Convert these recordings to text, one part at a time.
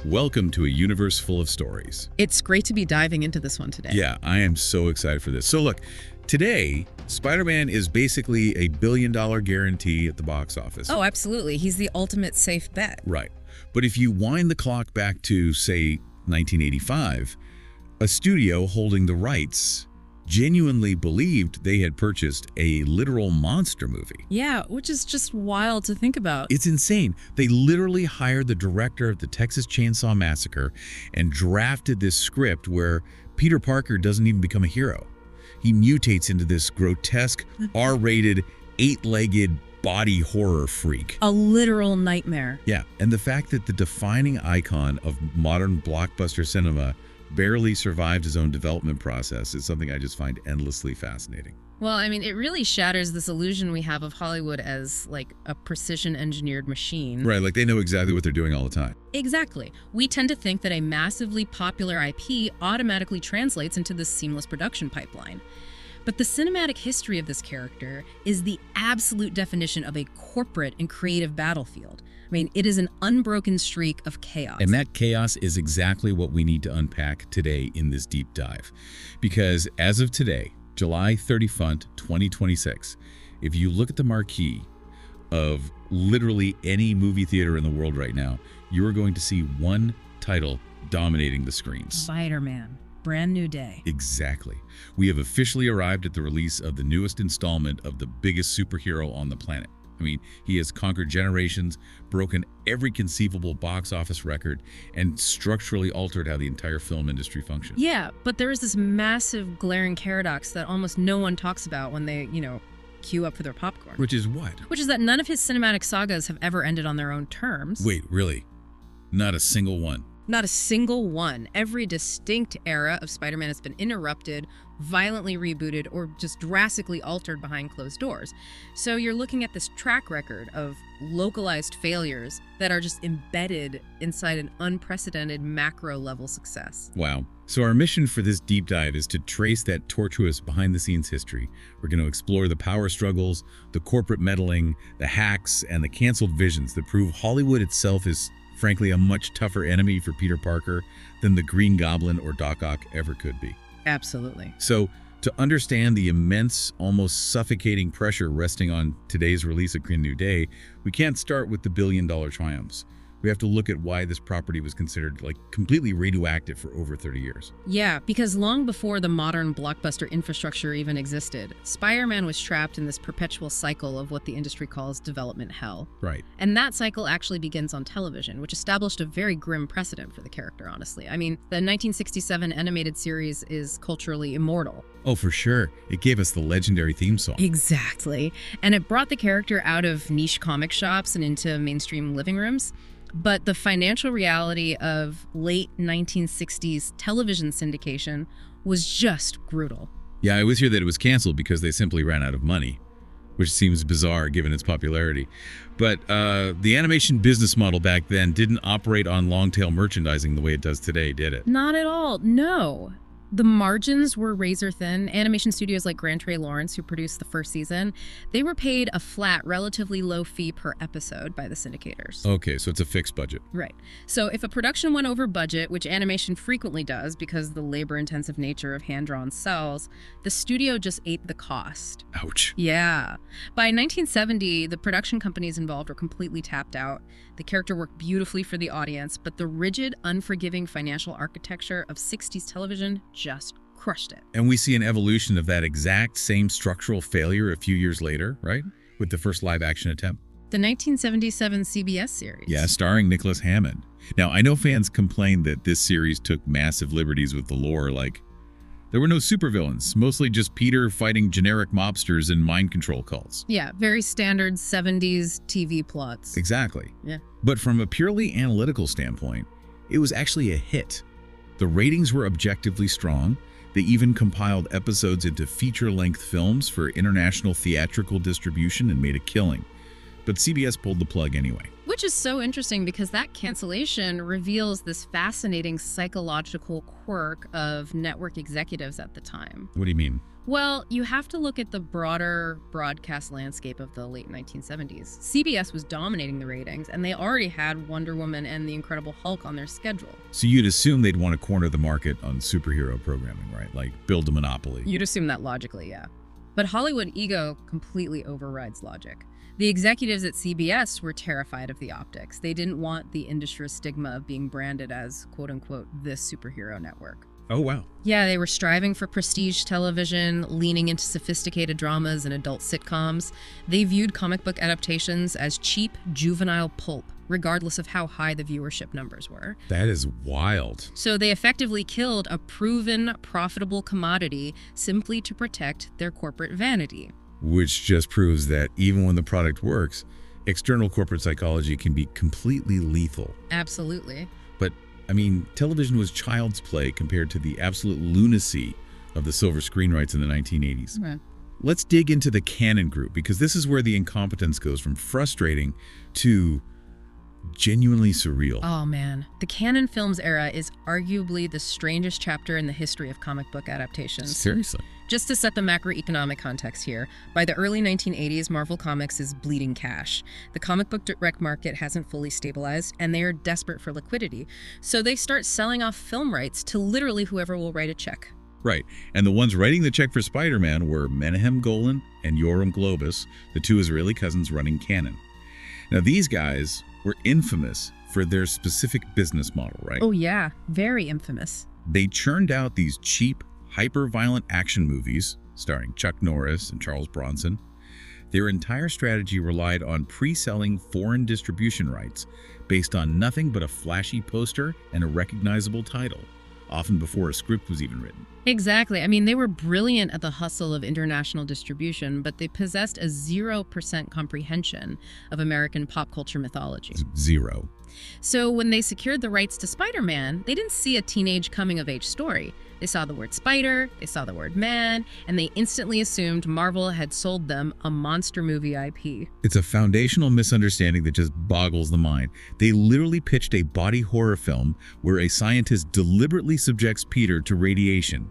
Welcome to a universe full of stories. It's great to be diving into this one today. Yeah, I am so excited for this. So look, today, Spider-Man is basically a billion-dollar guarantee at the box office. Oh, absolutely. He's the ultimate safe bet. Right. But if you wind the clock back to, say, 1985, a studio holding the rights genuinely believed they had purchased a literal monster movie. Yeah, which is just wild to think about. It's insane. They literally hired the director of the Texas Chainsaw Massacre and drafted this script where Peter Parker doesn't even become a hero. He mutates into this grotesque, R-rated, eight-legged body horror freak. A literal nightmare. Yeah, and the fact that the defining icon of modern blockbuster cinema barely survived his own development process is something I just find endlessly fascinating. Well, I mean, it really shatters this illusion we have of Hollywood as, like, a precision-engineered machine. Right, like they know exactly what they're doing all the time. Exactly. We tend to think that a massively popular IP automatically translates into this seamless production pipeline. But the cinematic history of this character is the absolute definition of a corporate and creative battlefield. I mean, it is an unbroken streak of chaos. And that chaos is exactly what we need to unpack today in this deep dive. Because as of today, July 30th, 2026, if you look at the marquee of literally any movie theater in the world right now, you are going to see one title dominating the screens. Spiderman. Brand new day. Exactly. We have officially arrived at the release of the newest installment of the biggest superhero on the planet. I mean, he has conquered generations, broken every conceivable box office record, and structurally altered how the entire film industry functions. Yeah, but there is this massive glaring paradox that almost no one talks about when they, queue up for their popcorn. Which is what? Which is that none of his cinematic sagas have ever ended on their own terms. Wait, really? Not a single one? Not a single one. Every distinct era of Spider-Man has been interrupted, violently rebooted, or just drastically altered behind closed doors. So you're looking at this track record of localized failures that are just embedded inside an unprecedented macro-level success. Wow. So our mission for this deep dive is to trace that tortuous behind-the-scenes history. We're going to explore the power struggles, the corporate meddling, the hacks, and the canceled visions that prove Hollywood itself is frankly a much tougher enemy for Peter Parker than the Green Goblin or Doc Ock ever could be. Absolutely. So to understand the immense, almost suffocating pressure resting on today's release of Green New Day, we can't start with the billion-dollar triumphs. We have to look at why this property was considered completely radioactive for over 30 years. Yeah, because long before the modern blockbuster infrastructure even existed, Spider-Man was trapped in this perpetual cycle of what the industry calls development hell. Right. And that cycle actually begins on television, which established a very grim precedent for the character, honestly. I mean, the 1967 animated series is culturally immortal. Oh, for sure. It gave us the legendary theme song. Exactly. And it brought the character out of niche comic shops and into mainstream living rooms. But the financial reality of late 1960s television syndication was just brutal. Yeah, I always hear that it was canceled because they simply ran out of money, which seems bizarre given its popularity. But the animation business model back then didn't operate on long-tail merchandising the way it does today, did it? Not at all, no. The margins were razor thin. Animation studios like Grand Trey Lawrence, who produced the first season, they were paid a flat, relatively low fee per episode by the syndicators. Okay, so it's a fixed budget. Right. So if a production went over budget, which animation frequently does because of the labor-intensive nature of hand-drawn cells, the studio just ate the cost. Ouch. Yeah. By 1970, the production companies involved were completely tapped out. The character worked beautifully for the audience, but the rigid, unforgiving financial architecture of 60s television just crushed it. And we see an evolution of that exact same structural failure a few years later, right? With the first live-action attempt. The 1977 CBS series. Yeah, starring Nicholas Hammond. Now, I know fans complained that this series took massive liberties with the lore, there were no supervillains, mostly just Peter fighting generic mobsters and mind control cults. Yeah, very standard 70s TV plots. Exactly. Yeah. But from a purely analytical standpoint, it was actually a hit. The ratings were objectively strong. They even compiled episodes into feature-length films for international theatrical distribution and made a killing. But CBS pulled the plug anyway. Which is so interesting because that cancellation reveals this fascinating psychological quirk of network executives at the time. What do you mean? Well, you have to look at the broader broadcast landscape of the late 1970s. CBS was dominating the ratings, and they already had Wonder Woman and The Incredible Hulk on their schedule. So you'd assume they'd want to corner the market on superhero programming, right? Like build a monopoly. You'd assume that logically, yeah. But Hollywood ego completely overrides logic. The executives at CBS were terrified of the optics. They didn't want the industry stigma of being branded as, quote-unquote, this superhero network. Oh, wow. Yeah, they were striving for prestige television, leaning into sophisticated dramas and adult sitcoms. They viewed comic book adaptations as cheap, juvenile pulp, regardless of how high the viewership numbers were. That is wild. So they effectively killed a proven, profitable commodity simply to protect their corporate vanity. Which just proves that even when the product works, external corporate psychology can be completely lethal. Absolutely. But I mean, television was child's play compared to the absolute lunacy of the silver screen rights in the 1980s. Right. Let's dig into the Cannon Group, because this is where the incompetence goes from frustrating to genuinely surreal. Oh man, the Cannon Films era is arguably the strangest chapter in the history of comic book adaptations. Seriously. Just to set the macroeconomic context here, by the early 1980s, Marvel Comics is bleeding cash. The comic book direct market hasn't fully stabilized, and they are desperate for liquidity. So they start selling off film rights to literally whoever will write a check. Right, and the ones writing the check for Spider-Man were Menahem Golan and Yoram Globus, the two Israeli cousins running Cannon. Now these guys were infamous for their specific business model, right? Oh yeah, very infamous. They churned out these cheap, hyper-violent action movies starring Chuck Norris and Charles Bronson. Their entire strategy relied on pre-selling foreign distribution rights based on nothing but a flashy poster and a recognizable title, often before a script was even written. Exactly. I mean, they were brilliant at the hustle of international distribution, but they possessed a 0% comprehension of American pop culture mythology. Zero. So when they secured the rights to Spider-Man, they didn't see a teenage coming-of-age story. They saw the word spider, they saw the word man, and they instantly assumed Marvel had sold them a monster movie IP. It's a foundational misunderstanding that just boggles the mind. They literally pitched a body horror film where a scientist deliberately subjects Peter to radiation,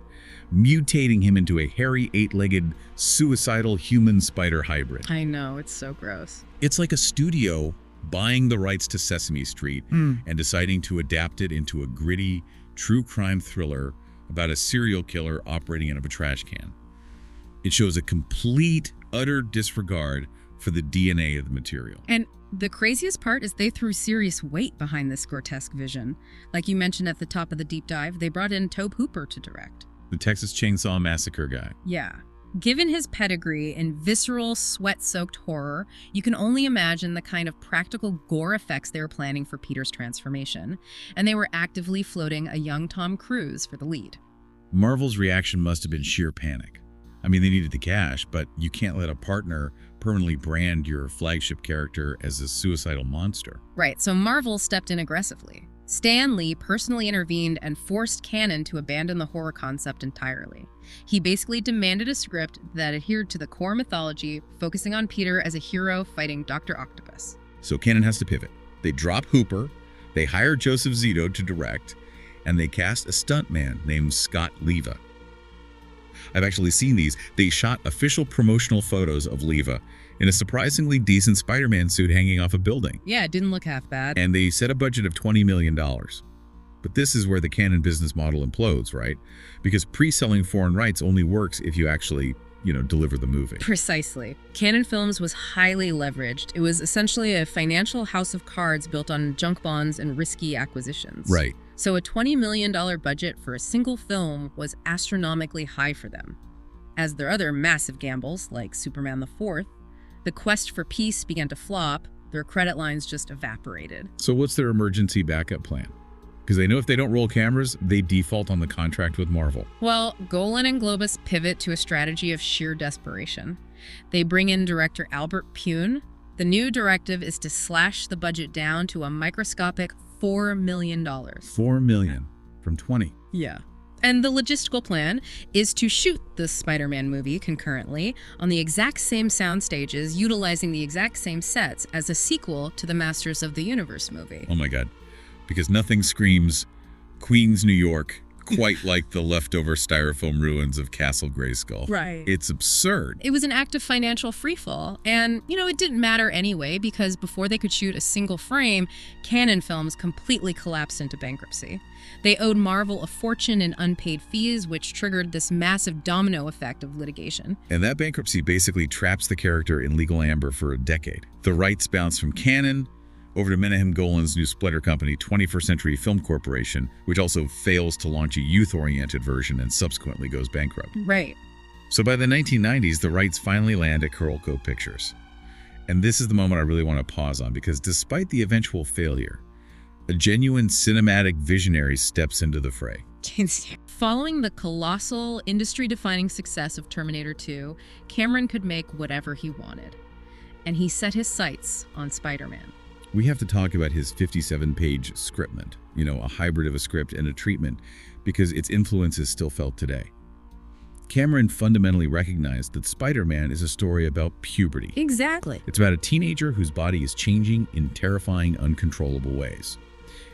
mutating him into a hairy, eight-legged, suicidal human spider hybrid. I know, it's so gross. It's like a studio buying the rights to Sesame Street and deciding to adapt it into a gritty, true crime thriller about a serial killer operating out of a trash can. It shows a complete, utter disregard for the DNA of the material. And the craziest part is they threw serious weight behind this grotesque vision. Like you mentioned at the top of the deep dive, they brought in Tobe Hooper to direct. The Texas Chainsaw Massacre guy. Yeah. Given his pedigree in visceral, sweat-soaked horror, you can only imagine the kind of practical gore effects they were planning for Peter's transformation, and they were actively floating a young Tom Cruise for the lead. Marvel's reaction must have been sheer panic. I mean, they needed the cash, but you can't let a partner permanently brand your flagship character as a suicidal monster. Right, so Marvel stepped in aggressively. Stan Lee personally intervened and forced Cannon to abandon the horror concept entirely. He basically demanded a script that adhered to the core mythology, focusing on Peter as a hero fighting Dr. Octopus. So Cannon has to pivot. They drop Hooper, they hire Joseph Zito to direct, and they cast a stuntman named Scott Leva. I've actually seen these. They shot official promotional photos of Leva in a surprisingly decent Spider-Man suit hanging off a building. Yeah, it didn't look half bad. And they set a budget of $20 million. But this is where the Cannon business model implodes, right? Because pre-selling foreign rights only works if you actually, deliver the movie. Precisely. Cannon Films was highly leveraged. It was essentially a financial house of cards built on junk bonds and risky acquisitions. Right. So a $20 million budget for a single film was astronomically high for them. As their other massive gambles, like Superman the Fourth, the quest for peace began to flop, their credit lines just evaporated. So what's their emergency backup plan? Because they know if they don't roll cameras, they default on the contract with Marvel. Well, Golan and Globus pivot to a strategy of sheer desperation. They bring in director Albert Pune. The new directive is to slash the budget down to a microscopic $4 million. $4 million from 20. Yeah. And the logistical plan is to shoot the Spider-Man movie concurrently on the exact same sound stages, utilizing the exact same sets as a sequel to the Masters of the Universe movie. Oh my God. Because nothing screams Queens, New York, quite like the leftover styrofoam ruins of Castle Grayskull. Right. It's absurd. It was an act of financial freefall. And, it didn't matter anyway, because before they could shoot a single frame, Canon Films completely collapsed into bankruptcy. They owed Marvel a fortune in unpaid fees, which triggered this massive domino effect of litigation. And that bankruptcy basically traps the character in legal amber for a decade. The rights bounce from Canon over to Menahem Golan's new splitter company, 21st Century Film Corporation, which also fails to launch a youth-oriented version and subsequently goes bankrupt. Right. So by the 1990s, the rights finally land at Carolco Pictures. And this is the moment I really want to pause on, because despite the eventual failure, a genuine cinematic visionary steps into the fray. Following the colossal, industry-defining success of Terminator 2, Cameron could make whatever he wanted. And he set his sights on Spider-Man. We have to talk about his 57-page scriptment, a hybrid of a script and a treatment, because its influence is still felt today. Cameron fundamentally recognized that Spider-Man is a story about puberty. Exactly. It's about a teenager whose body is changing in terrifying, uncontrollable ways.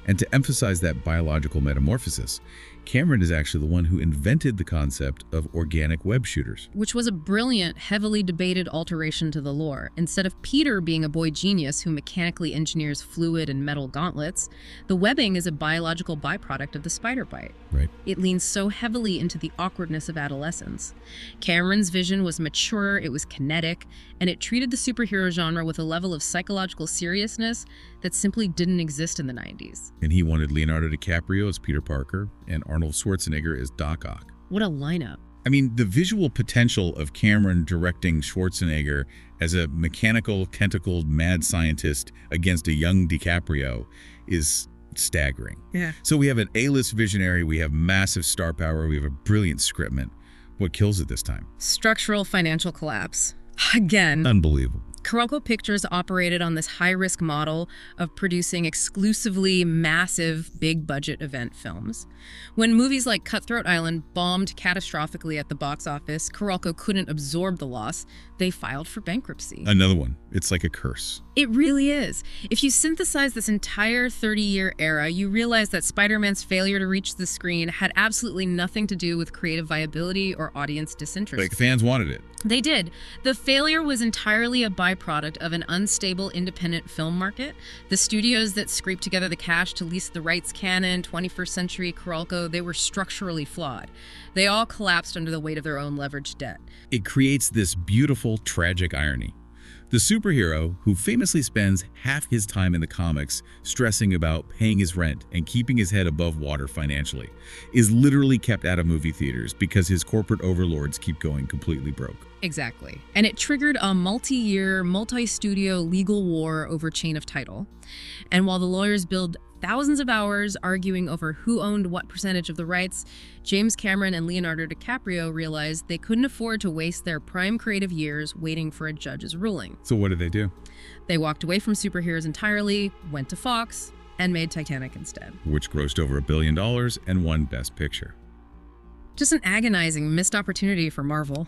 And to emphasize that biological metamorphosis, Cameron is actually the one who invented the concept of organic web shooters. Which was a brilliant, heavily debated alteration to the lore. Instead of Peter being a boy genius who mechanically engineers fluid and metal gauntlets, the webbing is a biological byproduct of the spider bite. Right. It leans so heavily into the awkwardness of adolescence. Cameron's vision was mature, it was kinetic, and it treated the superhero genre with a level of psychological seriousness that simply didn't exist in the 90s. And he wanted Leonardo DiCaprio as Peter Parker and Arnold Schwarzenegger as Doc Ock. What a lineup. I mean, the visual potential of Cameron directing Schwarzenegger as a mechanical, tentacled mad scientist against a young DiCaprio is staggering. Yeah. So we have an A-list visionary, we have massive star power, we have a brilliant scriptment. What kills it this time? Structural financial collapse. Again. Unbelievable. Carolco Pictures operated on this high-risk model of producing exclusively massive, big-budget event films. When movies like Cutthroat Island bombed catastrophically at the box office, Carolco couldn't absorb the loss. They filed for bankruptcy. Another one. It's like a curse. It really is. If you synthesize this entire 30-year era, you realize that Spider-Man's failure to reach the screen had absolutely nothing to do with creative viability or audience disinterest. Like, fans wanted it. They did. The failure was entirely a byproduct of an unstable independent film market. The studios that scraped together the cash to lease the rights, Canon, 21st Century, Carolco, they were structurally flawed. They all collapsed under the weight of their own leveraged debt. It creates this beautiful, tragic irony. The superhero, who famously spends half his time in the comics stressing about paying his rent and keeping his head above water financially, is literally kept out of movie theaters because his corporate overlords keep going completely broke. Exactly. And it triggered a multi-year, multi-studio legal war over chain of title. And while the lawyers billed thousands of hours arguing over who owned what percentage of the rights, James Cameron and Leonardo DiCaprio realized they couldn't afford to waste their prime creative years waiting for a judge's ruling. So what did they do? They walked away from superheroes entirely, went to Fox, and made Titanic instead. Which grossed over $1 billion and won Best Picture. Just an agonizing missed opportunity for Marvel.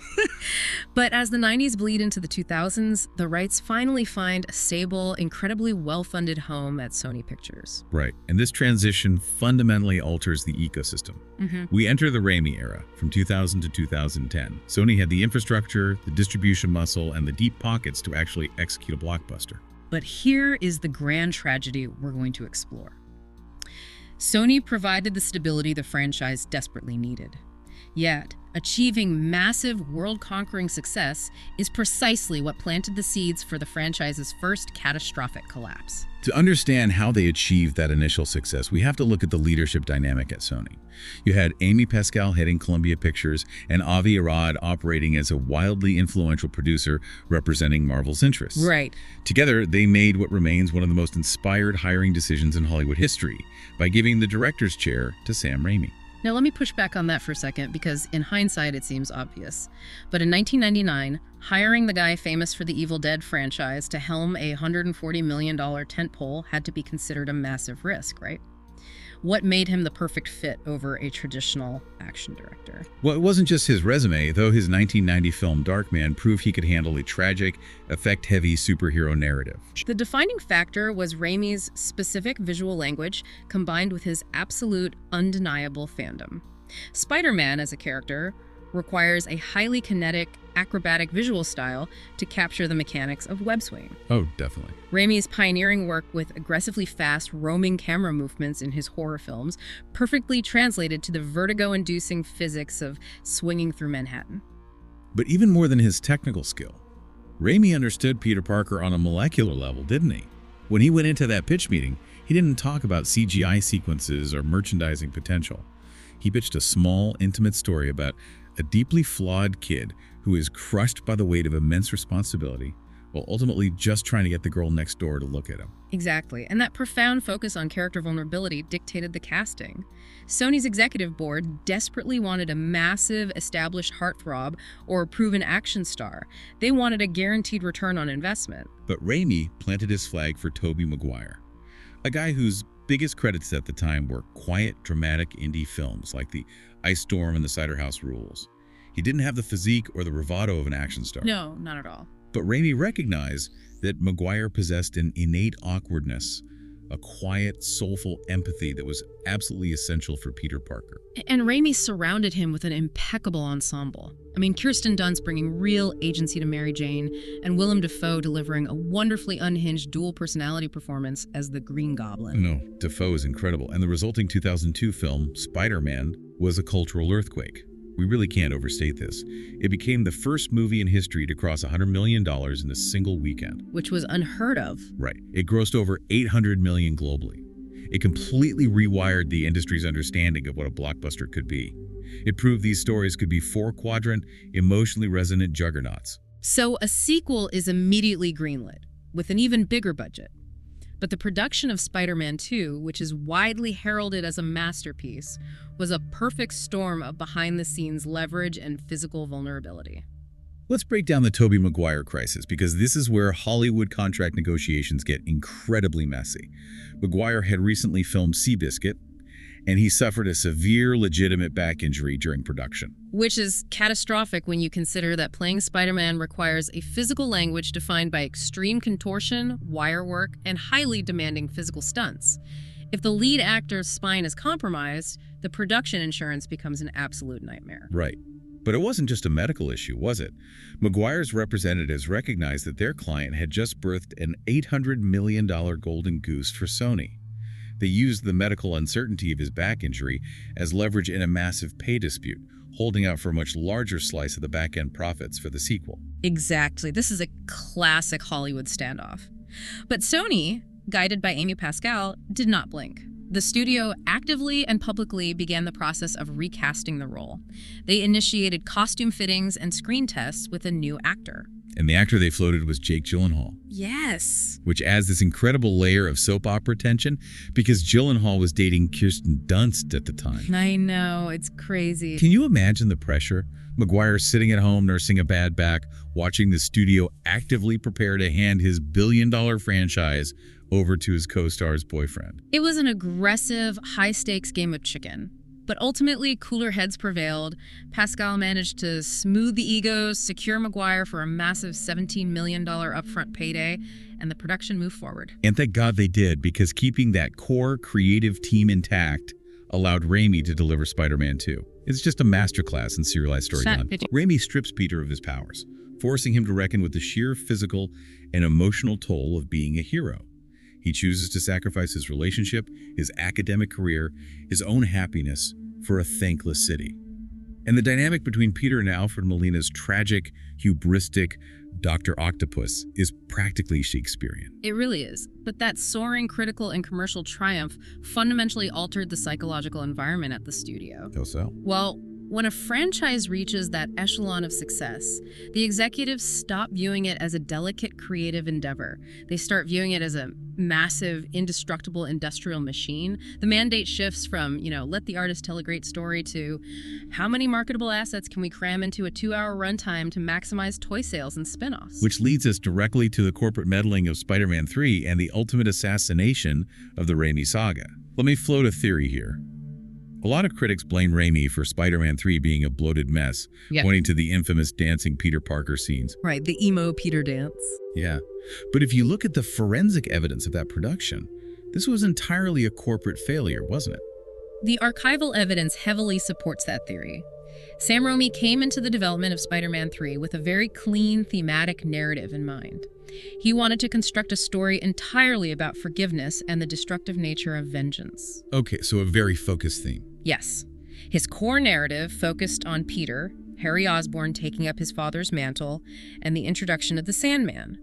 But as the 90s bleed into the 2000s, the rights finally find a stable, incredibly well-funded home at Sony Pictures. Right, and this transition fundamentally alters the ecosystem. We enter the Raimi era, from 2000 to 2010. Sony had the infrastructure, the distribution muscle, and the deep pockets to actually execute a blockbuster. But here is the grand tragedy we're going to explore. Sony provided the stability the franchise desperately needed. Yet, achieving massive world-conquering success is precisely what planted the seeds for the franchise's first catastrophic collapse. To understand how they achieved that initial success, we have to look at the leadership dynamic at Sony. You had Amy Pascal heading Columbia Pictures and Avi Arad operating as a wildly influential producer representing Marvel's interests. Right. Together, they made what remains one of the most inspired hiring decisions in Hollywood history by giving the director's chair to Sam Raimi. Now let me push back on that for a second, because in hindsight it seems obvious. But in 1999, hiring the guy famous for the Evil Dead franchise to helm a $140 million tentpole had to be considered a massive risk, right? What made him the perfect fit over a traditional action director? Well, it wasn't just his resume, though his 1990 film Darkman proved he could handle a tragic, effect-heavy superhero narrative. The defining factor was Raimi's specific visual language combined with his absolute, undeniable fandom. Spider-Man, as a character, requires a highly kinetic, acrobatic visual style to capture the mechanics of web swinging. Oh, definitely. Raimi's pioneering work with aggressively fast, roaming camera movements in his horror films perfectly translated to the vertigo-inducing physics of swinging through Manhattan. But even more than his technical skill, Raimi understood Peter Parker on a molecular level, didn't he? When he went into that pitch meeting, he didn't talk about CGI sequences or merchandising potential. He pitched a small, intimate story about a deeply flawed kid who is crushed by the weight of immense responsibility while ultimately just trying to get the girl next door to look at him. Exactly, and that profound focus on character vulnerability dictated the casting. Sony's executive board desperately wanted a massive, established heartthrob or proven action star. They wanted a guaranteed return on investment. But Raimi planted his flag for Tobey Maguire, a guy whose biggest credits at the time were quiet, dramatic indie films like The Ice Storm and The Cider House Rules. He didn't have the physique or the bravado of an action star. No, not at all. But Raimi recognized that Maguire possessed an innate awkwardness, a quiet, soulful empathy that was absolutely essential for Peter Parker. And Raimi surrounded him with an impeccable ensemble. I mean, Kirsten Dunst bringing real agency to Mary Jane, and Willem Dafoe delivering a wonderfully unhinged dual personality performance as the Green Goblin. No, Dafoe is incredible, and the resulting 2002 film, Spider-Man, was a cultural earthquake. We really can't overstate this. It became the first movie in history to cross $100 million in a single weekend. Which was unheard of. Right. It grossed over $800 million globally. It completely rewired the industry's understanding of what a blockbuster could be. It proved these stories could be four-quadrant, emotionally resonant juggernauts. So a sequel is immediately greenlit, with an even bigger budget. But the production of Spider-Man 2, which is widely heralded as a masterpiece, was a perfect storm of behind-the-scenes leverage and physical vulnerability. Let's break down the Tobey Maguire crisis, because this is where Hollywood contract negotiations get incredibly messy. Maguire had recently filmed Seabiscuit, and he suffered a severe, legitimate back injury during production. Which is catastrophic when you consider that playing Spider-Man requires a physical language defined by extreme contortion, wire work, and highly demanding physical stunts. If the lead actor's spine is compromised, the production insurance becomes an absolute nightmare. Right. But it wasn't just a medical issue, was it? Maguire's representatives recognized that their client had just birthed an $800 million golden goose for Sony. They used the medical uncertainty of his back injury as leverage in a massive pay dispute, holding out for a much larger slice of the back-end profits for the sequel. Exactly. This is a classic Hollywood standoff. But Sony, guided by Amy Pascal, did not blink. The studio actively and publicly began the process of recasting the role. They initiated costume fittings and screen tests with a new actor. And the actor they floated was Jake Gyllenhaal. Yes. Which adds this incredible layer of soap opera tension because Gyllenhaal was dating Kirsten Dunst at the time. I know, it's crazy. Can you imagine the pressure? Maguire sitting at home nursing a bad back, watching the studio actively prepare to hand his billion-dollar franchise over to his co-star's boyfriend. It was an aggressive, high-stakes game of chicken. But ultimately, cooler heads prevailed. Pascal managed to smooth the egos, secure Maguire for a massive $17 million upfront payday, and the production moved forward. And thank God they did, because keeping that core creative team intact allowed Raimi to deliver Spider-Man 2. It's just a masterclass in serialized storytelling. Raimi strips Peter of his powers, forcing him to reckon with the sheer physical and emotional toll of being a hero. He chooses to sacrifice his relationship, his academic career, his own happiness for a thankless city. And the dynamic between Peter and Alfred Molina's tragic, hubristic Dr. Octopus is practically Shakespearean. It really is. But that soaring critical and commercial triumph fundamentally altered the psychological environment at the studio. How so? Well, when a franchise reaches that echelon of success, the executives stop viewing it as a delicate creative endeavor. They start viewing it as a massive, indestructible industrial machine. The mandate shifts from, let the artist tell a great story to how many marketable assets can we cram into a 2-hour runtime to maximize toy sales and spin-offs? Which leads us directly to the corporate meddling of Spider-Man 3 and the ultimate assassination of the Raimi saga. Let me float a theory here. A lot of critics blame Raimi for Spider-Man 3 being a bloated mess, pointing to the infamous dancing Peter Parker scenes. Right, the emo Peter dance. Yeah, but if you look at the forensic evidence of that production, this was entirely a corporate failure, wasn't it? The archival evidence heavily supports that theory. Sam Raimi came into the development of Spider-Man 3 with a very clean thematic narrative in mind. He wanted to construct a story entirely about forgiveness and the destructive nature of vengeance. Okay, so a very focused theme. Yes. His core narrative focused on Peter, Harry Osborn taking up his father's mantle, and the introduction of the Sandman.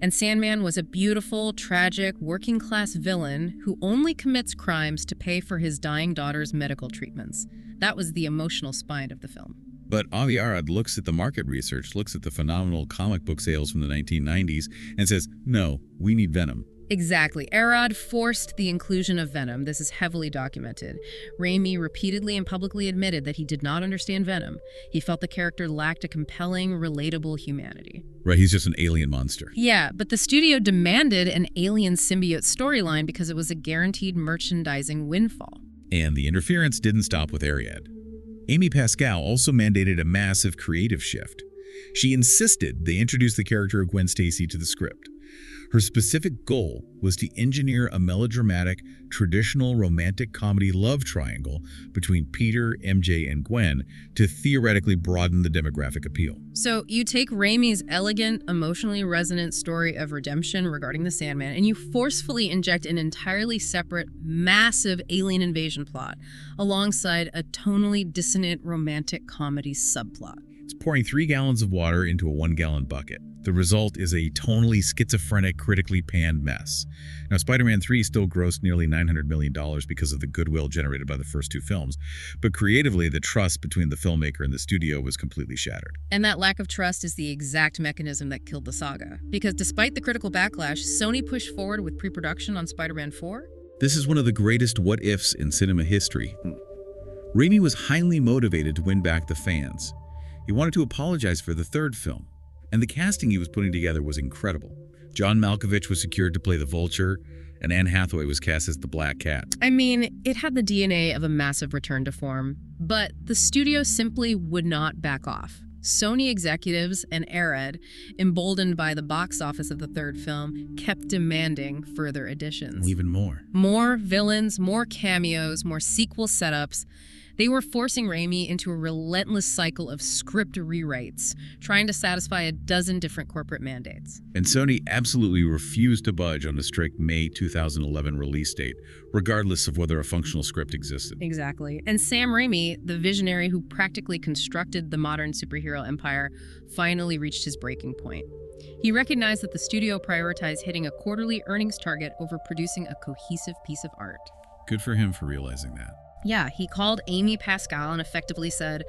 And Sandman was a beautiful, tragic, working-class villain who only commits crimes to pay for his dying daughter's medical treatments. That was the emotional spine of the film. But Avi Arad looks at the market research, looks at the phenomenal comic book sales from the 1990s, and says, no, we need Venom. Exactly. Arad forced the inclusion of Venom. This is heavily documented. Raimi repeatedly and publicly admitted that he did not understand Venom. He felt the character lacked a compelling, relatable humanity. Right, he's just an alien monster. Yeah, but the studio demanded an alien symbiote storyline because it was a guaranteed merchandising windfall. And the interference didn't stop with Ariad. Amy Pascal also mandated a massive creative shift. She insisted they introduce the character of Gwen Stacy to the script. Her specific goal was to engineer a melodramatic, traditional romantic comedy love triangle between Peter, MJ, and Gwen to theoretically broaden the demographic appeal. So you take Raimi's elegant, emotionally resonant story of redemption regarding the Sandman, and you forcefully inject an entirely separate, massive alien invasion plot alongside a tonally dissonant romantic comedy subplot. It's pouring 3 gallons of water into a 1-gallon bucket. The result is a tonally schizophrenic, critically panned mess. Now, Spider-Man 3 still grossed nearly $900 million because of the goodwill generated by the first 2 films, but creatively, the trust between the filmmaker and the studio was completely shattered. And that lack of trust is the exact mechanism that killed the saga. Because despite the critical backlash, Sony pushed forward with pre-production on Spider-Man 4. This is one of the greatest what-ifs in cinema history. Raimi was highly motivated to win back the fans. He wanted to apologize for the 3rd film. And the casting he was putting together was incredible. John Malkovich was secured to play the Vulture, and Anne Hathaway was cast as the Black Cat. I mean, it had the DNA of a massive return to form, but the studio simply would not back off. Sony executives and Arad, emboldened by the box office of the 3rd film, kept demanding further additions. Even more. More villains, more cameos, more sequel setups. They were forcing Raimi into a relentless cycle of script rewrites, trying to satisfy a dozen different corporate mandates. And Sony absolutely refused to budge on the strict May 2011 release date, regardless of whether a functional script existed. Exactly. And Sam Raimi, the visionary who practically constructed the modern superhero empire, finally reached his breaking point. He recognized that the studio prioritized hitting a quarterly earnings target over producing a cohesive piece of art. Good for him for realizing that. Yeah, he called Amy Pascal and effectively said,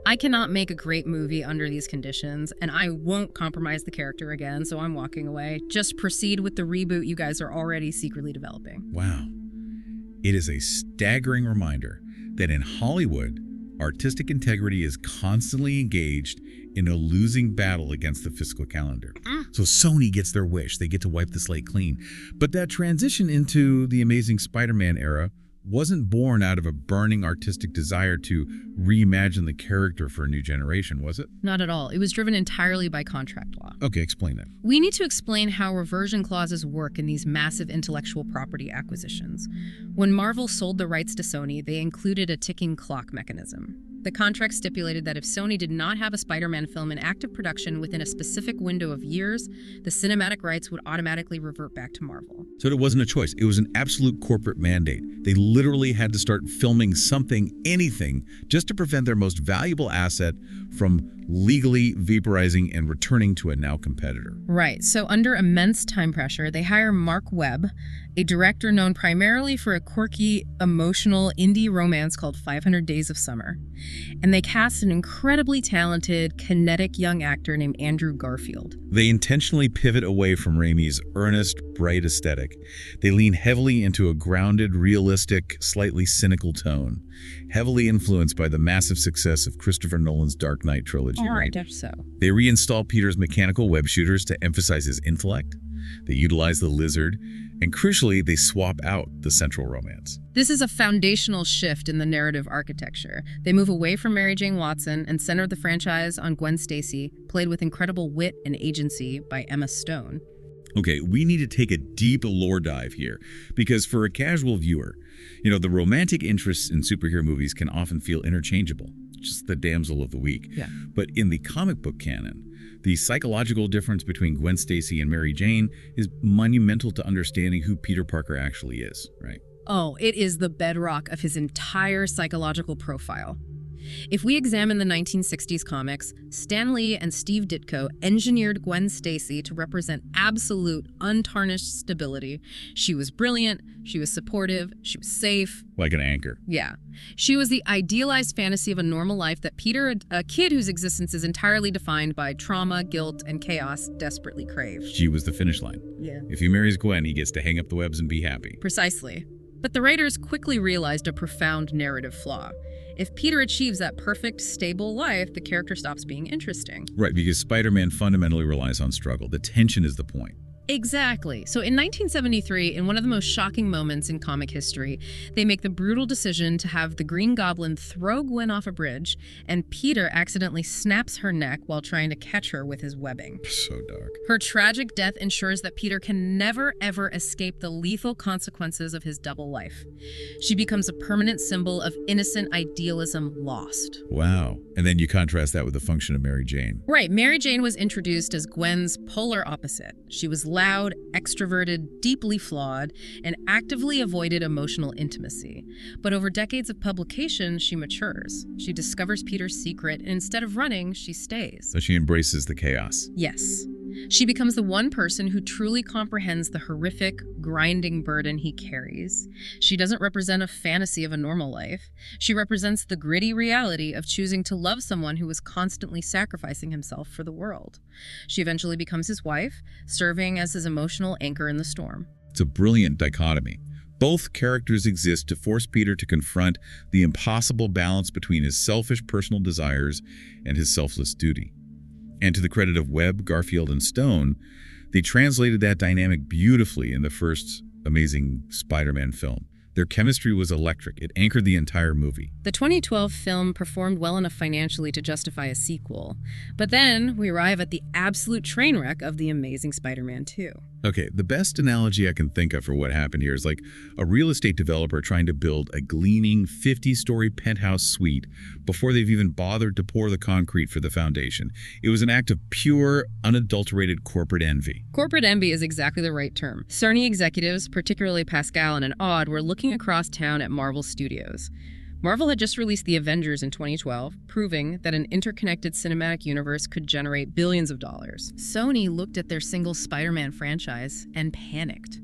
I cannot make a great movie under these conditions, and I won't compromise the character again, so I'm walking away. Just proceed with the reboot you guys are already secretly developing. Wow. It is a staggering reminder that in Hollywood, artistic integrity is constantly engaged in a losing battle against the fiscal calendar. So Sony gets their wish. They get to wipe the slate clean. But that transition into the Amazing Spider-Man era wasn't born out of a burning artistic desire to reimagine the character for a new generation, was it? Not at all. It was driven entirely by contract law. Okay, explain that. We need to explain how reversion clauses work in these massive intellectual property acquisitions. When Marvel sold the rights to Sony, they included a ticking clock mechanism. The contract stipulated that if Sony did not have a Spider-Man film in active production within a specific window of years, the cinematic rights would automatically revert back to Marvel. So it wasn't a choice. It was an absolute corporate mandate. They literally had to start filming something, anything, just to prevent their most valuable asset from legally vaporizing and returning to a now competitor. Right. So under immense time pressure, they hire Mark Webb, a director known primarily for a quirky, emotional indie romance called 500 Days of Summer. And they cast an incredibly talented, kinetic young actor named Andrew Garfield. They intentionally pivot away from Raimi's earnest, bright aesthetic. They lean heavily into a grounded, realistic, slightly cynical tone, heavily influenced by the massive success of Christopher Nolan's Dark Knight trilogy. All right, so. They reinstall Peter's mechanical web shooters to emphasize his intellect. They utilize the lizard, and crucially, they swap out the central romance. This is a foundational shift in the narrative architecture. They move away from Mary Jane Watson and center the franchise on Gwen Stacy, played with incredible wit and agency by Emma Stone. Okay, we need to take a deep lore dive here, because for a casual viewer, the romantic interests in superhero movies can often feel interchangeable, just the damsel of the week. Yeah. But in the comic book canon, the psychological difference between Gwen Stacy and Mary Jane is monumental to understanding who Peter Parker actually is, right? Oh, it is the bedrock of his entire psychological profile. If we examine the 1960s comics, Stan Lee and Steve Ditko engineered Gwen Stacy to represent absolute, untarnished stability. She was brilliant, she was supportive, she was safe. Like an anchor. Yeah. She was the idealized fantasy of a normal life that Peter, a kid whose existence is entirely defined by trauma, guilt, and chaos, desperately craves. She was the finish line. Yeah. If he marries Gwen, he gets to hang up the webs and be happy. Precisely. But the writers quickly realized a profound narrative flaw. If Peter achieves that perfect, stable life, the character stops being interesting. Right, because Spider-Man fundamentally relies on struggle. The tension is the point. Exactly. So in 1973, in one of the most shocking moments in comic history, they make the brutal decision to have the Green Goblin throw Gwen off a bridge, and Peter accidentally snaps her neck while trying to catch her with his webbing. So dark. Her tragic death ensures that Peter can never, ever escape the lethal consequences of his double life. She becomes a permanent symbol of innocent idealism lost. Wow. And then you contrast that with the function of Mary Jane. Right. Mary Jane was introduced as Gwen's polar opposite. She was loud, extroverted, deeply flawed, and actively avoided emotional intimacy. But over decades of publication, she matures. She discovers Peter's secret, and instead of running, she stays. So she embraces the chaos. Yes. She becomes the one person who truly comprehends the horrific, grinding burden he carries. She doesn't represent a fantasy of a normal life. She represents the gritty reality of choosing to love someone who was constantly sacrificing himself for the world. She eventually becomes his wife, serving as his emotional anchor in the storm. It's a brilliant dichotomy. Both characters exist to force Peter to confront the impossible balance between his selfish personal desires and his selfless duty. And to the credit of Webb, Garfield, and Stone, they translated that dynamic beautifully in the first Amazing Spider-Man film. Their chemistry was electric. It anchored the entire movie. The 2012 film performed well enough financially to justify a sequel. But then we arrive at the absolute train wreck of The Amazing Spider-Man 2. Okay, the best analogy I can think of for what happened here is like a real estate developer trying to build a gleaming 50-story penthouse suite before they've even bothered to pour the concrete for the foundation. It was an act of pure, unadulterated corporate envy. Corporate envy is exactly the right term. Sony executives, particularly Pascal and Odd, were looking across town at Marvel Studios. Marvel had just released The Avengers in 2012, proving that an interconnected cinematic universe could generate billions of dollars. Sony looked at their single Spider-Man franchise and panicked.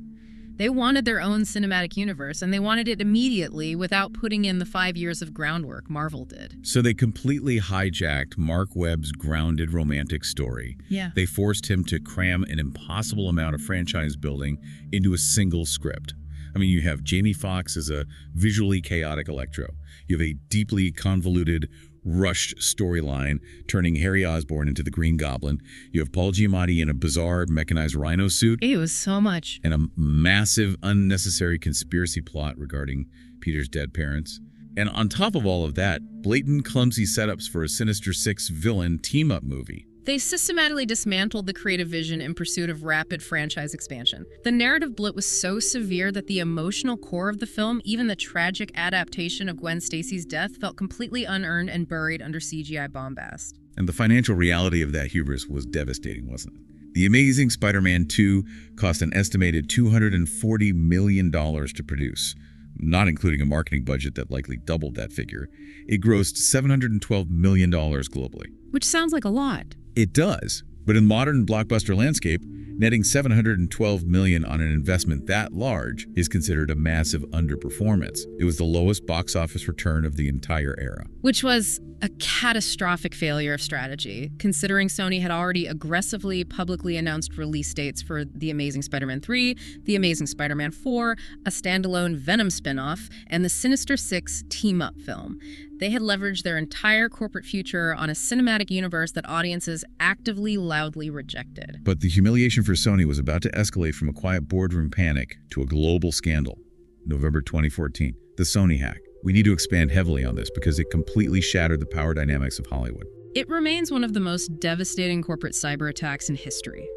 They wanted their own cinematic universe, and they wanted it immediately without putting in the 5 years of groundwork Marvel did. So they completely hijacked Mark Webb's grounded romantic story. Yeah. They forced him to cram an impossible amount of franchise building into a single script. I mean, you have Jamie Foxx as a visually chaotic Electro. You have a deeply convoluted, rushed storyline turning Harry Osborn into the Green Goblin. You have Paul Giamatti in a bizarre mechanized rhino suit. It was so much. And a massive, unnecessary conspiracy plot regarding Peter's dead parents. And on top of all of that, blatant, clumsy setups for a Sinister Six villain team-up movie. They systematically dismantled the creative vision in pursuit of rapid franchise expansion. The narrative bloat was so severe that the emotional core of the film, even the tragic adaptation of Gwen Stacy's death, felt completely unearned and buried under CGI bombast. And the financial reality of that hubris was devastating, wasn't it? The Amazing Spider-Man 2 cost an estimated $240 million to produce, not including a marketing budget that likely doubled that figure. It grossed $712 million globally. Which sounds like a lot. It does, but in modern blockbuster landscape, netting $712 million on an investment that large is considered a massive underperformance. It was the lowest box office return of the entire era. Which was a catastrophic failure of strategy, considering Sony had already aggressively publicly announced release dates for The Amazing Spider-Man 3, The Amazing Spider-Man 4, a standalone Venom spinoff, and the Sinister Six team-up film. They had leveraged their entire corporate future on a cinematic universe that audiences actively, loudly rejected. But the humiliation for Sony was about to escalate from a quiet boardroom panic to a global scandal. November 2014, the Sony hack. We need to expand heavily on this because it completely shattered the power dynamics of Hollywood. It remains one of the most devastating corporate cyber attacks in history.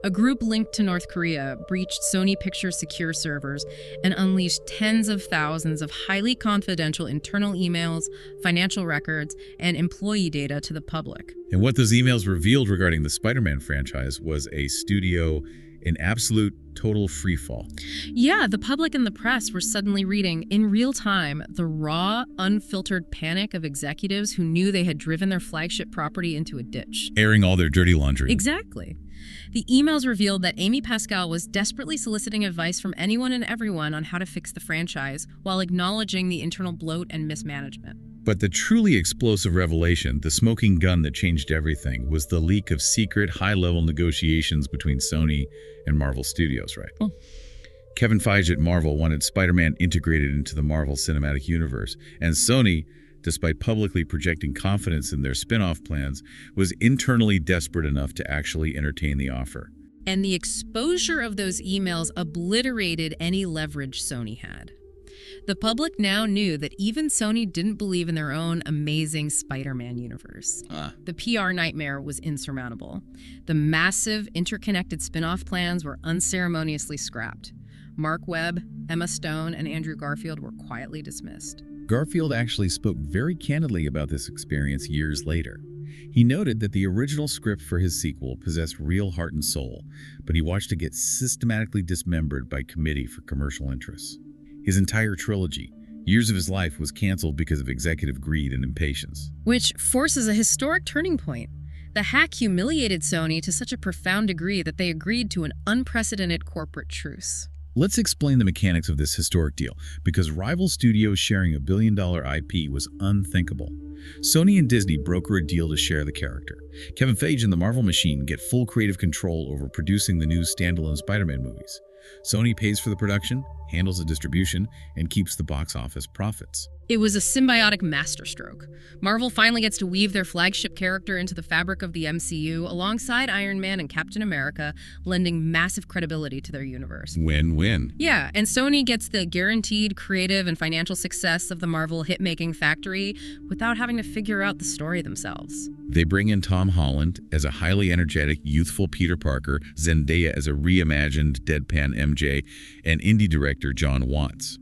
A group linked to North Korea breached Sony Pictures secure servers and unleashed tens of thousands of highly confidential internal emails, financial records, and employee data to the public. And what those emails revealed regarding the Spider-Man franchise was a studio in absolute total freefall. Yeah, the public and the press were suddenly reading, in real time, the raw, unfiltered panic of executives who knew they had driven their flagship property into a ditch. Airing all their dirty laundry. Exactly. The emails revealed that Amy Pascal was desperately soliciting advice from anyone and everyone on how to fix the franchise, while acknowledging the internal bloat and mismanagement. But the truly explosive revelation, the smoking gun that changed everything, was the leak of secret, high-level negotiations between Sony and Marvel Studios, right? Oh. Kevin Feige at Marvel wanted Spider-Man integrated into the Marvel Cinematic Universe, and Sony, despite publicly projecting confidence in their spin-off plans, was internally desperate enough to actually entertain the offer. And the exposure of those emails obliterated any leverage Sony had. The public now knew that even Sony didn't believe in their own amazing Spider-Man universe. The PR nightmare was insurmountable. The massive, interconnected spin-off plans were unceremoniously scrapped. Mark Webb, Emma Stone, and Andrew Garfield were quietly dismissed. Garfield actually spoke very candidly about this experience years later. He noted that the original script for his sequel possessed real heart and soul, but he watched it get systematically dismembered by committee for commercial interests. His entire trilogy, years of his life, was canceled because of executive greed and impatience. Which forces a historic turning point. The hack humiliated Sony to such a profound degree that they agreed to an unprecedented corporate truce. Let's explain the mechanics of this historic deal, because rival studios sharing a billion-dollar IP was unthinkable. Sony and Disney broker a deal to share the character. Kevin Feige and the Marvel Machine get full creative control over producing the new standalone Spider-Man movies. Sony pays for the production, handles the distribution, and keeps the box office profits. It was a symbiotic masterstroke. Marvel finally gets to weave their flagship character into the fabric of the MCU alongside Iron Man and Captain America, lending massive credibility to their universe. Win-win. Yeah, and Sony gets the guaranteed creative and financial success of the Marvel hit-making factory without having to figure out the story themselves. They bring in Tom Holland as a highly energetic, youthful Peter Parker, Zendaya as a reimagined deadpan MJ, and indie director John Watts.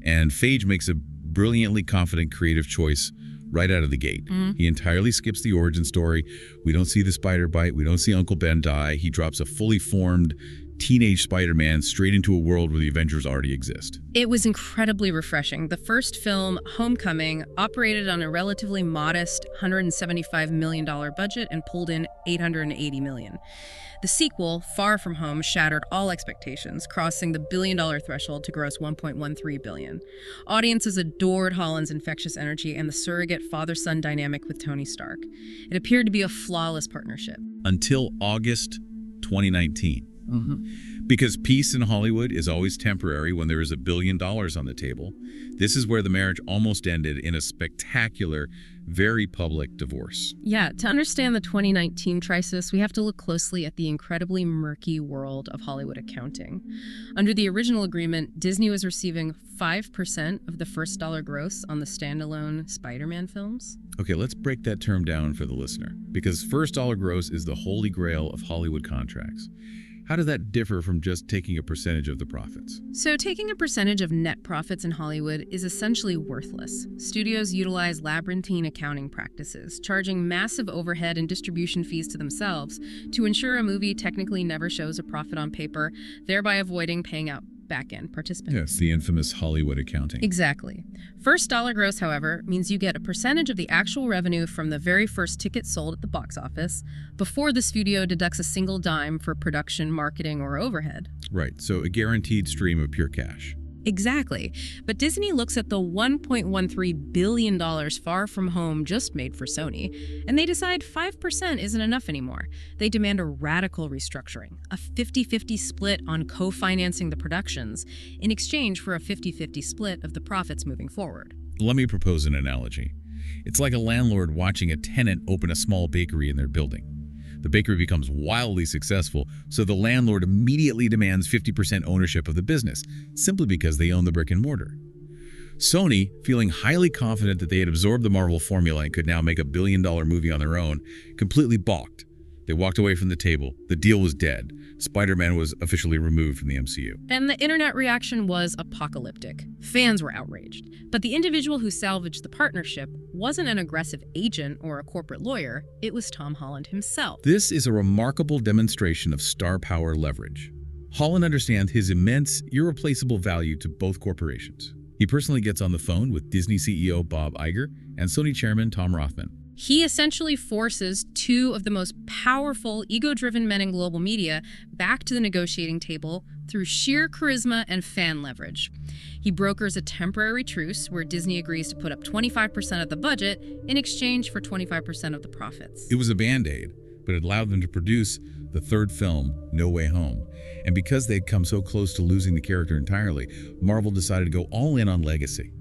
And Feige makes a brilliantly confident creative choice right out of the gate. He entirely skips the origin story. We don't see the spider bite. We don't see Uncle Ben die. He drops a fully formed teenage Spider-Man straight into a world where the Avengers already exist. It was incredibly refreshing. The first film, Homecoming, operated on a relatively modest $175 million budget and pulled in $880 million. The sequel, Far From Home, shattered all expectations, crossing the billion-dollar threshold to gross $1.13 billion. Audiences adored Holland's infectious energy and the surrogate father-son dynamic with Tony Stark. It appeared to be a flawless partnership. Until August 2019. Because peace in Hollywood is always temporary when there is $1 billion on the table. This is where the marriage almost ended in a spectacular, very public divorce. Yeah, to understand the 2019 crisis, we have to look closely at the incredibly murky world of Hollywood accounting. Under the original agreement, Disney was receiving 5% of the first dollar gross on the standalone Spider-Man films. Okay, let's break that term down for the listener, because first dollar gross is the holy grail of Hollywood contracts. How does that differ from just taking a percentage of the profits? So taking a percentage of net profits in Hollywood is essentially worthless. Studios utilize labyrinthine accounting practices, charging massive overhead and distribution fees to themselves to ensure a movie technically never shows a profit on paper, thereby avoiding paying out back-end participants. Yes, the infamous Hollywood accounting. Exactly. First dollar gross, however, means you get a percentage of the actual revenue from the very first ticket sold at the box office before the studio deducts a single dime for production, marketing, or overhead. Right, so a guaranteed stream of pure cash. Exactly. But Disney looks at the $1.13 billion Far From Home just made for Sony, and they decide 5% isn't enough anymore. They demand a radical restructuring, a 50-50 split on co-financing the productions, in exchange for a 50-50 split of the profits moving forward. Let me propose an analogy. It's like a landlord watching a tenant open a small bakery in their building. The bakery becomes wildly successful, so the landlord immediately demands 50% ownership of the business, simply because they own the brick and mortar. Sony, feeling highly confident that they had absorbed the Marvel formula and could now make $1 billion movie on their own, completely balked. They walked away from the table. The deal was dead. Spider-Man was officially removed from the MCU. And the internet reaction was apocalyptic. Fans were outraged. But the individual who salvaged the partnership wasn't an aggressive agent or a corporate lawyer. It was Tom Holland himself. This is a remarkable demonstration of star power leverage. Holland understands his immense, irreplaceable value to both corporations. He personally gets on the phone with Disney CEO Bob Iger and Sony chairman Tom Rothman. He essentially forces two of the most powerful, ego-driven men in global media back to the negotiating table through sheer charisma and fan leverage. He brokers a temporary truce where Disney agrees to put up 25% of the budget in exchange for 25% of the profits. It was a band-aid, but it allowed them to produce the third film, No Way Home. And because they'd come so close to losing the character entirely, Marvel decided to go all in on legacy.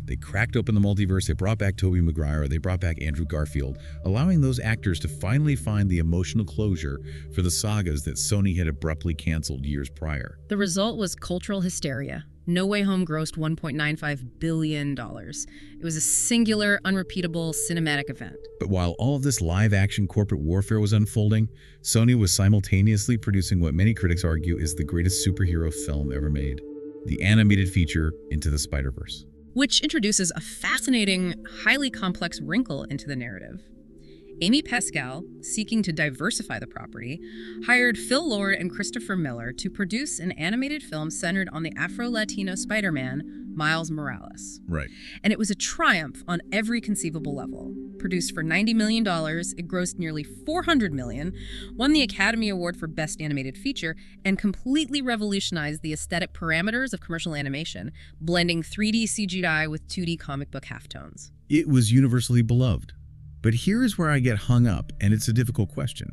They cracked open the multiverse, they brought back Tobey Maguire, they brought back Andrew Garfield, allowing those actors to finally find the emotional closure for the sagas that Sony had abruptly canceled years prior. The result was cultural hysteria. No Way Home grossed $1.95 billion. It was a singular, unrepeatable cinematic event. But while all of this live-action corporate warfare was unfolding, Sony was simultaneously producing what many critics argue is the greatest superhero film ever made, the animated feature Into the Spider-Verse, which introduces a fascinating, highly complex wrinkle into the narrative. Amy Pascal, seeking to diversify the property, hired Phil Lord and Christopher Miller to produce an animated film centered on the Afro-Latino Spider-Man, Miles Morales. Right. And it was a triumph on every conceivable level. Produced for $90 million, it grossed nearly $400 million, won the Academy Award for Best Animated Feature, and completely revolutionized the aesthetic parameters of commercial animation, blending 3D CGI with 2D comic book halftones. It was universally beloved. But here is where I get hung up, and it's a difficult question.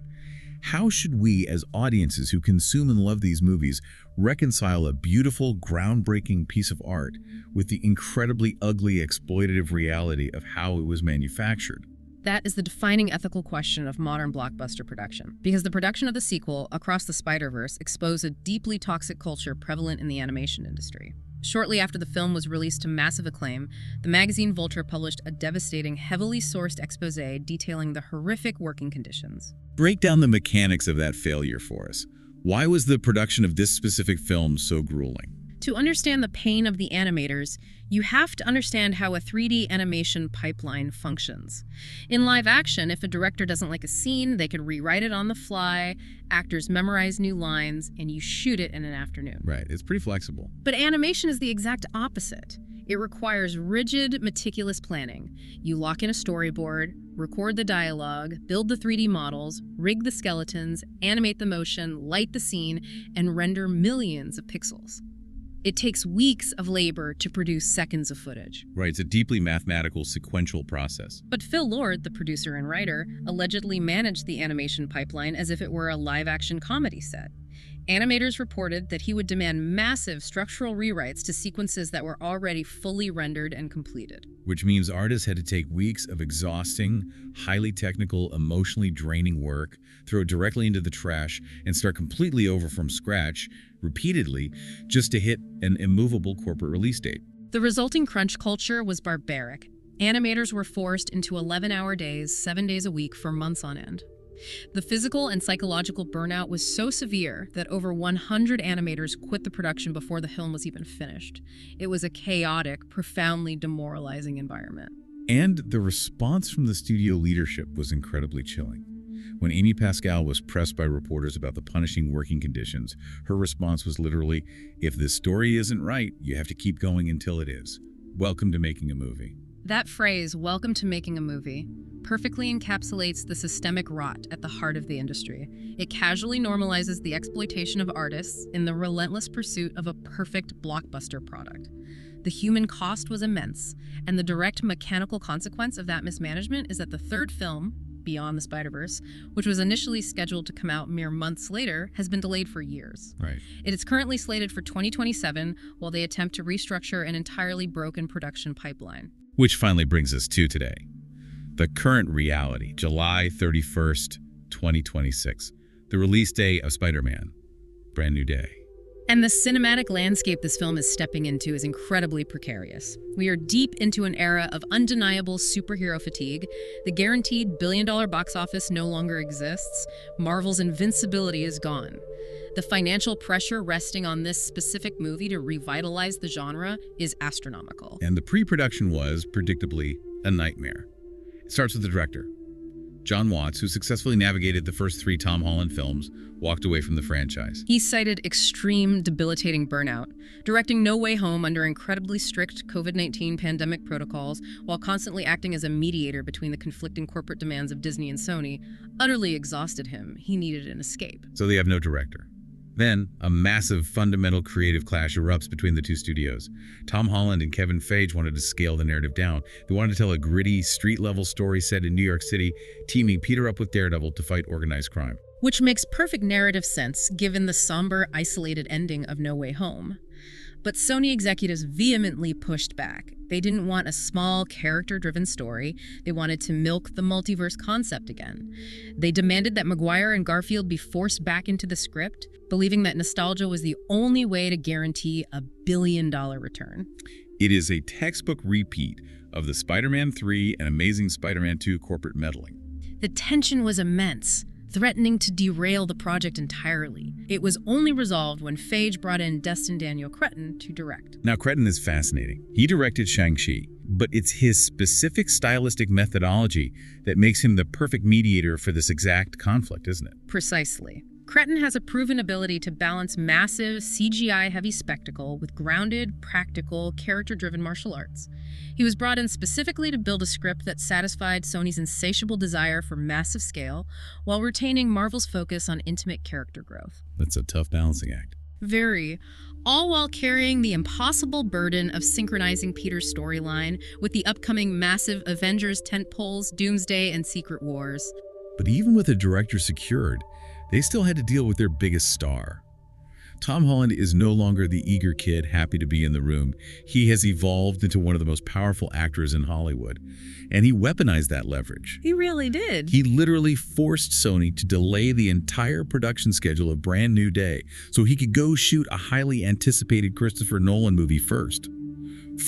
How should we, as audiences who consume and love these movies, reconcile a beautiful, groundbreaking piece of art with the incredibly ugly, exploitative reality of how it was manufactured? That is the defining ethical question of modern blockbuster production, because the production of the sequel, Across the Spider-Verse, exposed a deeply toxic culture prevalent in the animation industry. Shortly after the film was released to massive acclaim, the magazine Vulture published a devastating, heavily sourced expose detailing the horrific working conditions. Break down the mechanics of that failure for us. Why was the production of this specific film so grueling? To understand the pain of the animators, you have to understand how a 3D animation pipeline functions. In live action, if a director doesn't like a scene, they can rewrite it on the fly, actors memorize new lines, and you shoot it in an afternoon. Right, it's pretty flexible. But animation is the exact opposite. It requires rigid, meticulous planning. You lock in a storyboard, record the dialogue, build the 3D models, rig the skeletons, animate the motion, light the scene, and render millions of pixels. It takes weeks of labor to produce seconds of footage. Right, it's a deeply mathematical, sequential process. But Phil Lord, the producer and writer, allegedly managed the animation pipeline as if it were a live-action comedy set. Animators reported that he would demand massive structural rewrites to sequences that were already fully rendered and completed. Which means artists had to take weeks of exhausting, highly technical, emotionally draining work, throw it directly into the trash, and start completely over from scratch, repeatedly, just to hit an immovable corporate release date. The resulting crunch culture was barbaric. Animators were forced into 11-hour days, 7 days a week for months on end. The physical and psychological burnout was so severe that over 100 animators quit the production before the film was even finished. It was a chaotic, profoundly demoralizing environment. And the response from the studio leadership was incredibly chilling. When Amy Pascal was pressed by reporters about the punishing working conditions, her response was literally, "If this story isn't right, you have to keep going until it is. Welcome to making a movie." That phrase, "welcome to making a movie," perfectly encapsulates the systemic rot at the heart of the industry. It casually normalizes the exploitation of artists in the relentless pursuit of a perfect blockbuster product. The human cost was immense, and the direct mechanical consequence of that mismanagement is that the third film, Beyond the Spider-Verse, which was initially scheduled to come out mere months later, has been delayed for years. Right. It is currently slated for 2027 while they attempt to restructure an entirely broken production pipeline. Which finally brings us to today. The current reality, July 31st, 2026. The release day of Spider-Man. Brand new day. And the cinematic landscape this film is stepping into is incredibly precarious. We are deep into an era of undeniable superhero fatigue. The guaranteed billion-dollar box office no longer exists. Marvel's invincibility is gone. The financial pressure resting on this specific movie to revitalize the genre is astronomical. And the pre-production was, predictably, a nightmare. It starts with the director. John Watts, who successfully navigated the first 3 Tom Holland films, walked away from the franchise. He cited extreme, debilitating burnout, directing No Way Home under incredibly strict COVID-19 pandemic protocols while constantly acting as a mediator between the conflicting corporate demands of Disney and Sony, utterly exhausted him. He needed an escape. So they have no director. Then, a massive, fundamental creative clash erupts between the 2 studios. Tom Holland and Kevin Feige wanted to scale the narrative down. They wanted to tell a gritty, street-level story set in New York City, teaming Peter up with Daredevil to fight organized crime. Which makes perfect narrative sense, given the somber, isolated ending of No Way Home. But Sony executives vehemently pushed back. They didn't want a small, character-driven story. They wanted to milk the multiverse concept again. They demanded that Maguire and Garfield be forced back into the script, believing that nostalgia was the only way to guarantee a billion-dollar return. It is a textbook repeat of the Spider-Man 3 and Amazing Spider-Man 2 corporate meddling. The tension was immense, threatening to derail the project entirely. It was only resolved when Feige brought in destined Daniel Cretton to direct. Now, Cretton is fascinating. He directed Shang-Chi, but it's his specific stylistic methodology that makes him the perfect mediator for this exact conflict, isn't it? Precisely. Cretton has a proven ability to balance massive, CGI-heavy spectacle with grounded, practical, character-driven martial arts. He was brought in specifically to build a script that satisfied Sony's insatiable desire for massive scale, while retaining Marvel's focus on intimate character growth. That's a tough balancing act. Very. All while carrying the impossible burden of synchronizing Peter's storyline with the upcoming massive Avengers tentpoles, Doomsday, and Secret Wars. But even with a director secured, they still had to deal with their biggest star. Tom Holland is no longer the eager kid happy to be in the room. He has evolved into one of the most powerful actors in Hollywood, and he weaponized that leverage. He really did. He literally forced Sony to delay the entire production schedule of Brand New Day so he could go shoot a highly anticipated Christopher Nolan movie first.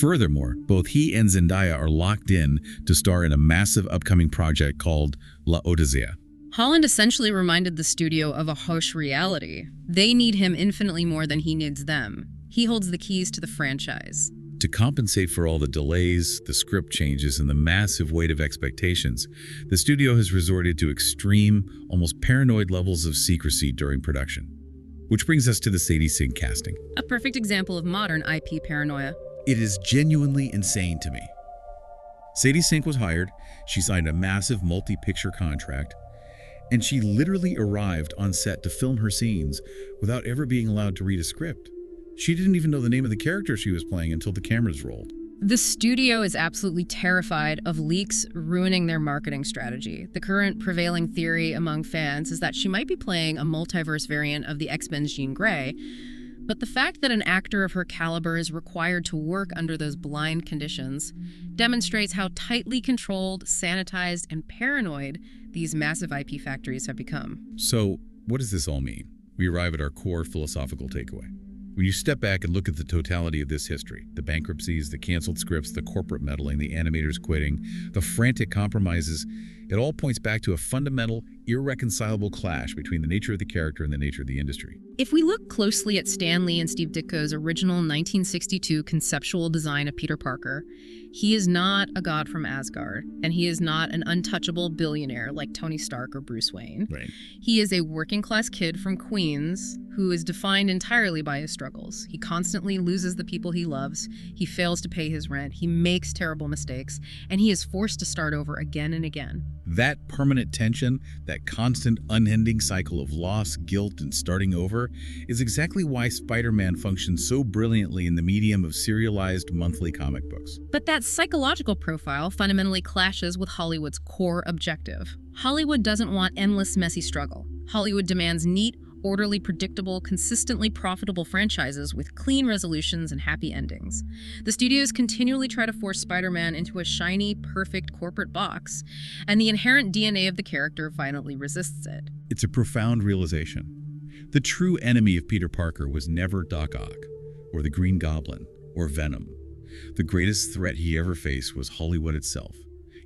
Furthermore, both he and Zendaya are locked in to star in a massive upcoming project called La Odisea. Holland essentially reminded the studio of a harsh reality. They need him infinitely more than he needs them. He holds the keys to the franchise. To compensate for all the delays, the script changes, and the massive weight of expectations, the studio has resorted to extreme, almost paranoid levels of secrecy during production. Which brings us to the Sadie Sink casting. A perfect example of modern IP paranoia. It is genuinely insane to me. Sadie Sink was hired, she signed a massive multi-picture contract, and she literally arrived on set to film her scenes without ever being allowed to read a script. She didn't even know the name of the character she was playing until the cameras rolled. The studio is absolutely terrified of leaks ruining their marketing strategy. The current prevailing theory among fans is that she might be playing a multiverse variant of the X-Men's Jean Grey, but the fact that an actor of her caliber is required to work under those blind conditions demonstrates how tightly controlled, sanitized, and paranoid these massive IP factories have become. So, what does this all mean? We arrive at our core philosophical takeaway. When you step back and look at the totality of this history, the bankruptcies, the canceled scripts, the corporate meddling, the animators quitting, the frantic compromises, it all points back to a fundamental, irreconcilable clash between the nature of the character and the nature of the industry. If we look closely at Stan Lee and Steve Ditko's original 1962 conceptual design of Peter Parker, he is not a god from Asgard, and he is not an untouchable billionaire like Tony Stark or Bruce Wayne. Right. He is a working-class kid from Queens who is defined entirely by his struggles. He constantly loses the people he loves, he fails to pay his rent, he makes terrible mistakes, and he is forced to start over again and again. That permanent tension, that constant unending cycle of loss, guilt, and starting over, is exactly why Spider-Man functions so brilliantly in the medium of serialized monthly comic books. But that psychological profile fundamentally clashes with Hollywood's core objective. Hollywood doesn't want endless, messy struggle. Hollywood demands neat, orderly, predictable, consistently profitable franchises with clean resolutions and happy endings. The studios continually try to force Spider-Man into a shiny, perfect corporate box, and the inherent DNA of the character violently resists it. It's a profound realization. The true enemy of Peter Parker was never Doc Ock, or the Green Goblin, or Venom. The greatest threat he ever faced was Hollywood itself.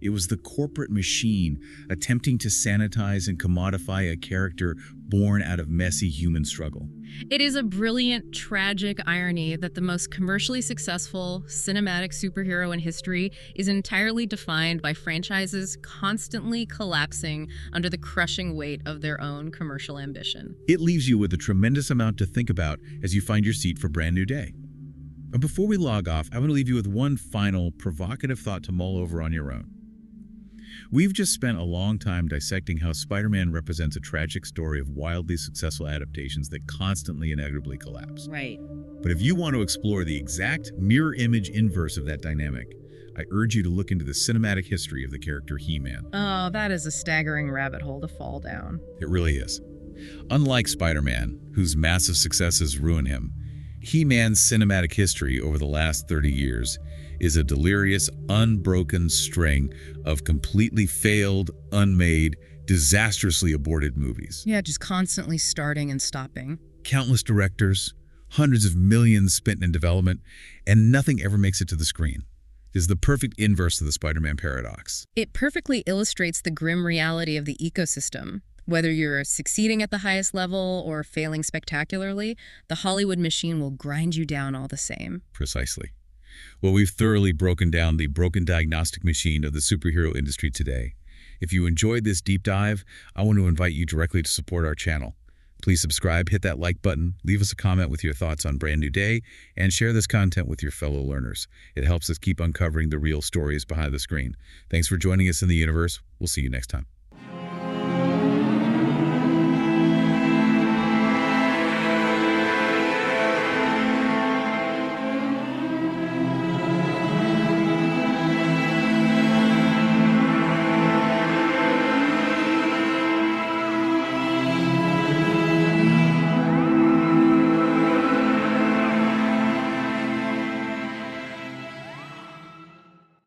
It was the corporate machine attempting to sanitize and commodify a character born out of messy human struggle. It is a brilliant, tragic irony that the most commercially successful cinematic superhero in history is entirely defined by franchises constantly collapsing under the crushing weight of their own commercial ambition. It leaves you with a tremendous amount to think about as you find your seat for Brand New Day. But before we log off, I want to leave you with one final provocative thought to mull over on your own. We've just spent a long time dissecting how Spider-Man represents a tragic story of wildly successful adaptations that constantly inevitably collapse. Right. But if you want to explore the exact mirror image inverse of that dynamic, I urge you to look into the cinematic history of the character He-Man. Oh, that is a staggering rabbit hole to fall down. It really is. Unlike Spider-Man, whose massive successes ruin him, He-Man's cinematic history over the last 30 years is a delirious, unbroken string of completely failed, unmade, disastrously aborted movies. Yeah, just constantly starting and stopping. Countless directors, hundreds of millions spent in development, and nothing ever makes it to the screen. It is the perfect inverse of the Spider-Man paradox. It perfectly illustrates the grim reality of the ecosystem. Whether you're succeeding at the highest level or failing spectacularly, the Hollywood machine will grind you down all the same. Precisely. Well, we've thoroughly broken down the broken diagnostic machine of the superhero industry today. If you enjoyed this deep dive, I want to invite you directly to support our channel. Please subscribe, hit that like button, leave us a comment with your thoughts on Brand New Day, and share this content with your fellow learners. It helps us keep uncovering the real stories behind the screen. Thanks for joining us in the universe. We'll see you next time.